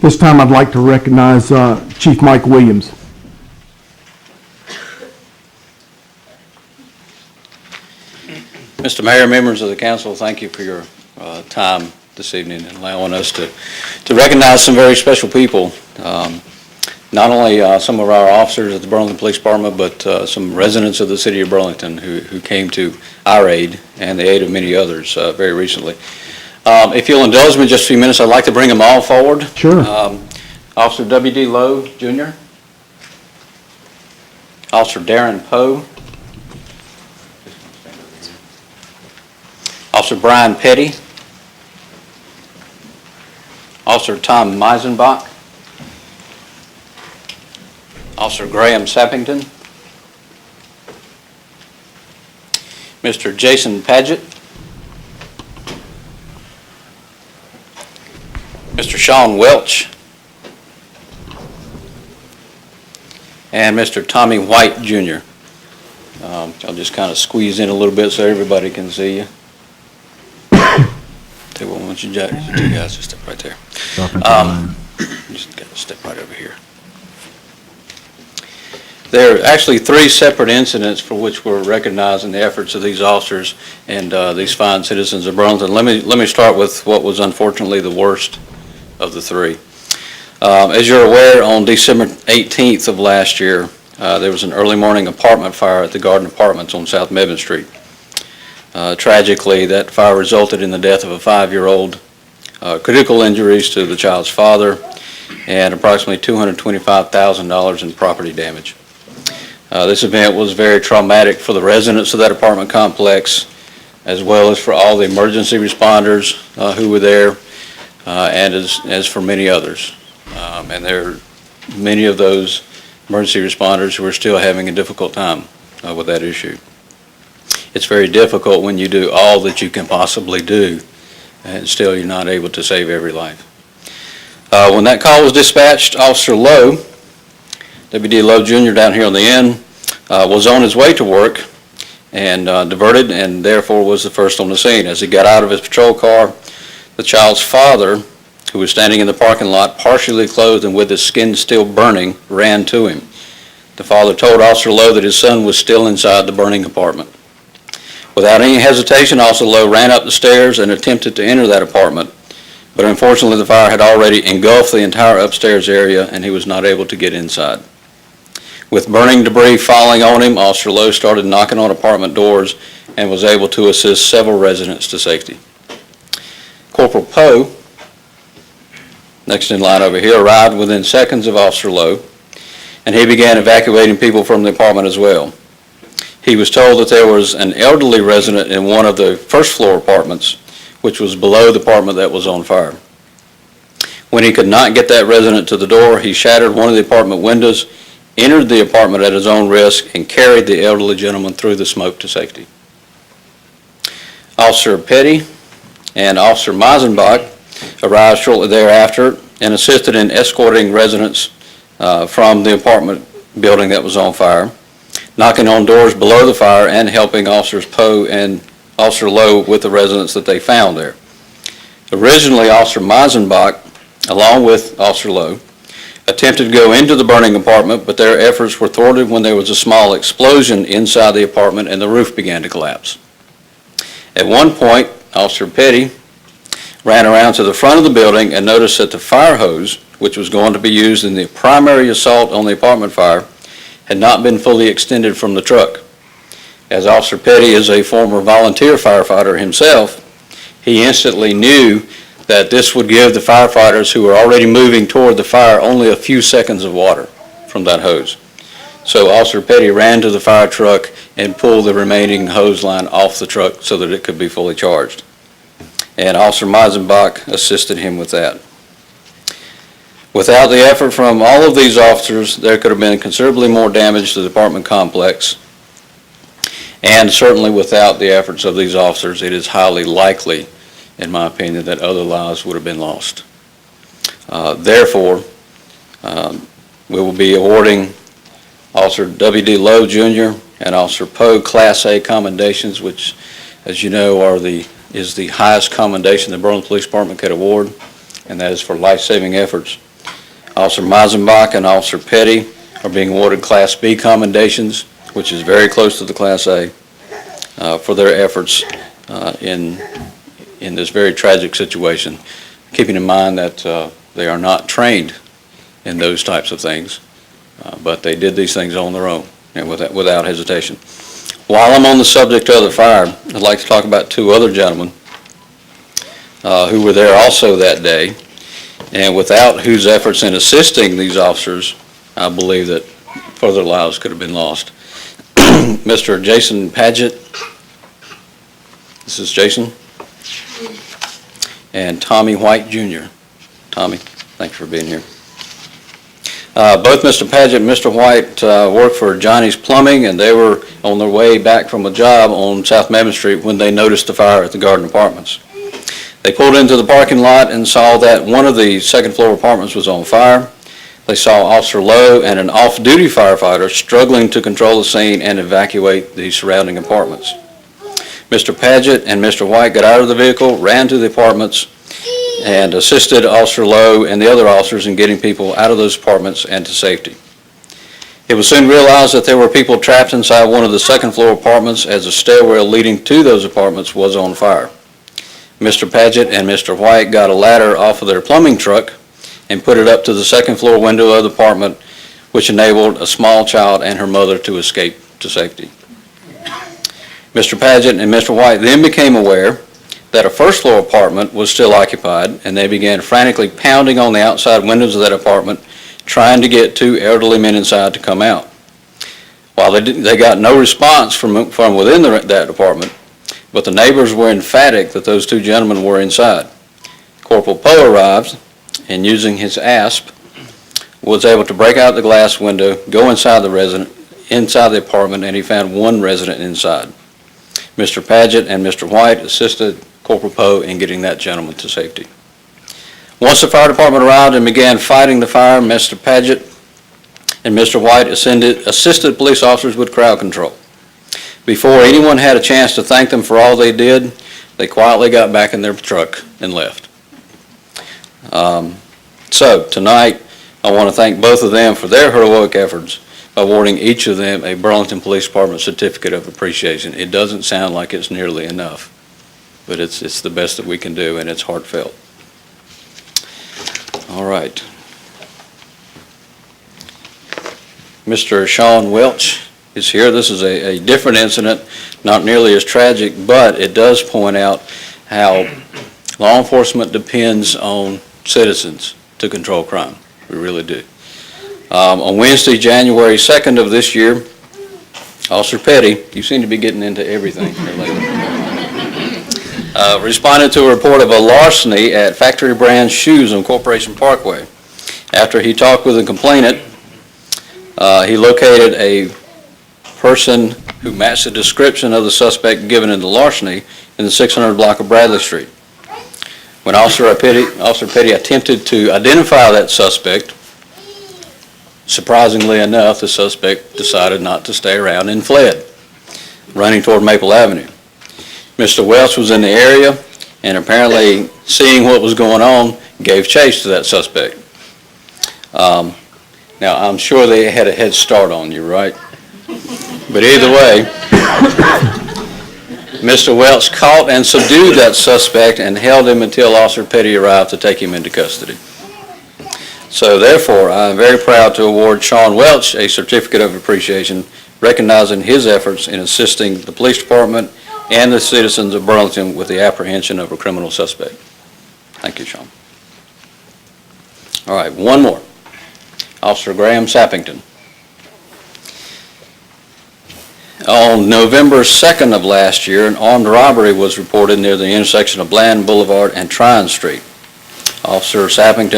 This time I'd like to recognize Chief Mike Williams. Mr. Mayor, members of the council, thank you for your time this evening and allowing us to recognize some very special people. Not only some of our officers at the Burlington Police Department, but some residents of the city of Burlington who came to our aid and the aid of many others very recently. If you'll indulge me just a few minutes, I'd like to bring them all forward. Sure. Officer W.D. Lowe, Jr., Officer Darren Poe, Officer Brian Petty, Officer Tom Meisenbach, Officer Graham Sappington, Mr. Jason Paget, Mr. Sean Welch, and Mr. Tommy White, Jr. I'll just kind of squeeze in a little bit so everybody can see you. Tell you what, I want you guys to step right there. Just got to step right over here. There are actually 3 separate incidents for which we're recognizing the efforts of these officers and these fine citizens of Burlington. Let me start with what was unfortunately the worst of the 3. As you're aware, on December 18th of last year, there was an early morning apartment fire at the Garden Apartments on South Mebane Street. Tragically, that fire resulted in the death of a 5-year-old, critical injuries to the child's father, and approximately $225,000 in property damage. This event was very traumatic for the residents of that apartment complex, as well as for all the emergency responders who were there, and as for many others. And there are many of those emergency responders who are still having a difficult time with that issue. It's very difficult when you do all that you can possibly do, and still you're not able to save every life. When that call was dispatched, Officer Lowe, W.D. Lowe Jr. down here on the end, was on his way to work and diverted, and therefore was the first on the scene. As he got out of his patrol car, the child's father, who was standing in the parking lot, partially clothed and with his skin still burning, ran to him. The father told Officer Lowe that his son was still inside the burning apartment. Without any hesitation, Officer Lowe ran up the stairs and attempted to enter that apartment, but unfortunately the fire had already engulfed the entire upstairs area and he was not able to get inside. With burning debris falling on him, Officer Lowe started knocking on apartment doors and was able to assist several residents to safety. Corporal Poe, next in line over here, arrived within seconds of Officer Lowe, and he began evacuating people from the apartment as well. He was told that there was an elderly resident in one of the first floor apartments, which was below the apartment that was on fire. When he could not get that resident to the door, he shattered one of the apartment windows, entered the apartment at his own risk, and carried the elderly gentleman through the smoke to safety. Officer Petty and Officer Meisenbach arrived shortly thereafter and assisted in escorting residents from the apartment building that was on fire, knocking on doors below the fire and helping Officers Poe and Officer Lowe with the residents that they found there. Originally, Officer Meisenbach, along with Officer Lowe, attempted to go into the burning apartment, but their efforts were thwarted when there was a small explosion inside the apartment and the roof began to collapse. At one point, Officer Petty ran around to the front of the building and noticed that the fire hose, which was going to be used in the primary assault on the apartment fire, had not been fully extended from the truck. As Officer Petty is a former volunteer firefighter himself, he instantly knew that this would give the firefighters who were already moving toward the fire only a few seconds of water from that hose. So Officer Petty ran to the fire truck and pulled the remaining hose line off the truck so that it could be fully charged. And Officer Meisenbach assisted him with that. Without the effort from all of these officers, there could have been considerably more damage to the apartment complex. And certainly without the efforts of these officers, it is highly likely, in my opinion, that other lives would have been lost. Therefore, we will be awarding Officer W.D. Lowe Jr. and Officer Poe Class A commendations, which, as you know, is the highest commendation the Burlington Police Department could award, and that is for life-saving efforts. Officer Meisenbach and Officer Petty are being awarded Class B commendations, which is very close to the Class A, for their efforts in this very tragic situation, keeping in mind that they are not trained in those types of things, but they did these things on their own and without hesitation. While I'm on the subject of the fire, I'd like to talk about two other gentlemen who were there also that day, and without whose efforts in assisting these officers, I believe that further lives could have been lost. Mr. Jason Paget, this is Jason, and Tommy White Jr. Tommy, thanks for being here. Both Mr. Paget and Mr. White worked for Johnny's Plumbing, and they were on their way back from a job on South Mammon Street when they noticed the fire at the Garden Apartments. They pulled into the parking lot and saw that one of the second-floor apartments was on fire. They saw Officer Lowe and an off-duty firefighter struggling to control the scene and evacuate the surrounding apartments. Mr. Paget and Mr. White got out of the vehicle, ran to the apartments, and assisted Officer Lowe and the other officers in getting people out of those apartments and to safety. It was soon realized that there were people trapped inside one of the second-floor apartments as the stairwell leading to those apartments was on fire. Mr. Paget and Mr. White got a ladder off of their plumbing truck and put it up to the second-floor window of the apartment, which enabled a small child and her mother to escape to safety. Mr. Paget and Mr. White then became aware that a first-floor apartment was still occupied, and they began frantically pounding on the outside windows of that apartment, trying to get two elderly men inside to come out. While they got no response from within that apartment, but the neighbors were emphatic that those two gentlemen were inside. Corporal Poe arrived, and using his ASP, was able to break out the glass window, go inside the apartment, and he found one resident inside. Mr. Paget and Mr. White assisted Corporal Poe in getting that gentleman to safety. Once the fire department arrived and began fighting the fire, Mr. Paget and Mr. White assisted police officers with crowd control. Before anyone had a chance to thank them for all they did, they quietly got back in their truck and left. So tonight, I want to thank both of them for their heroic efforts, awarding each of them a Burlington Police Department Certificate of Appreciation. It doesn't sound like it's nearly enough, but it's the best that we can do, and it's heartfelt. All right. Mr. Sean Welch is here. This is a different incident, not nearly as tragic, but it does point out how law enforcement depends on citizens to control crime. We really do. On Wednesday, January 2nd of this year, Officer Petty, you seem to be getting into everything here lately, responded to a report of a larceny at Factory Brand Shoes on Corporation Parkway. After he talked with the complainant, he located a person who matched the description of the suspect given in the larceny in the 600 block of Bradley Street. When Officer Petty attempted to identify that suspect, surprisingly enough, the suspect decided not to stay around and fled, running toward Maple Avenue. Mr. Welch was in the area and apparently seeing what was going on, gave chase to that suspect. Now, I'm sure they had a head start on you, right? But either way, Mr. Welch caught and subdued that suspect and held him until Officer Petty arrived to take him into custody. So therefore, I am very proud to award Sean Welch a Certificate of Appreciation, recognizing his efforts in assisting the police department and the citizens of Burlington with the apprehension of a criminal suspect. Thank you, Sean. All right, one more. Officer Graham Sappington. On November 2nd of last year, an armed robbery was reported near the intersection of Bland Boulevard and Tryon Street. Officer Sappington